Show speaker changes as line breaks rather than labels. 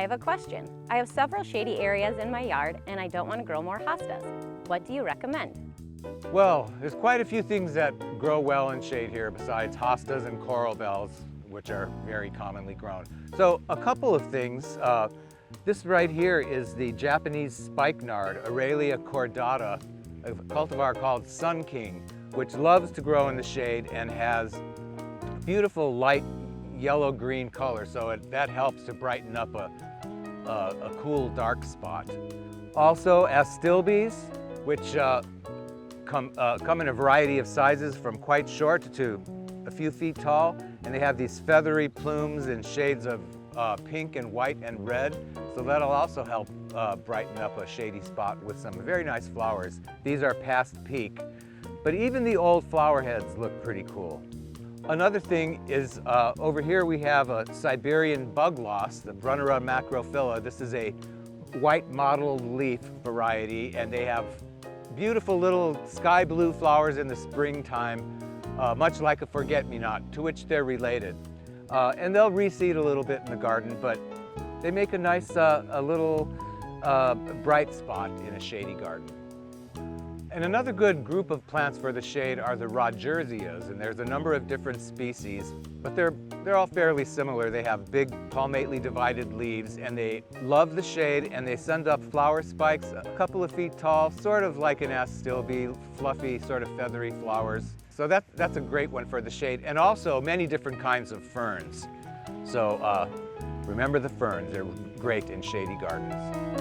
have a question. I have several shady areas in my yard and I don't want to grow more hostas. What do you recommend?
Well, there's quite a few things that grow well in shade here besides hostas and coral bells, which are very commonly grown. So a couple of things. This right here is the Japanese spikenard, Aurelia cordata, a cultivar called Sun King, which loves to grow in the shade and has beautiful light yellow-green color, so that helps to brighten up a cool dark spot. Also, astilbes, which come in a variety of sizes from quite short to a few feet tall, and they have these feathery plumes in shades of pink and white and red, so that'll also help brighten up a shady spot with some very nice flowers. These are past peak, but even the old flower heads look pretty cool. Another thing is over here we have a Siberian bug loss, the Brunnera macrophylla. This is a white mottled leaf variety, and they have beautiful little sky blue flowers in the springtime, much like a forget-me-not, to which they're related. And they'll reseed a little bit in the garden, but they make a nice a little bright spot in a shady garden. And another good group of plants for the shade are the Rodgersias, and there's a number of different species, but they're all fairly similar. They have big palmately divided leaves, and they love the shade, and they send up flower spikes a couple of feet tall, sort of like an astilbe, fluffy, sort of feathery flowers. So that's a great one for the shade, and also many different kinds of ferns. So remember the ferns, they're great in shady gardens.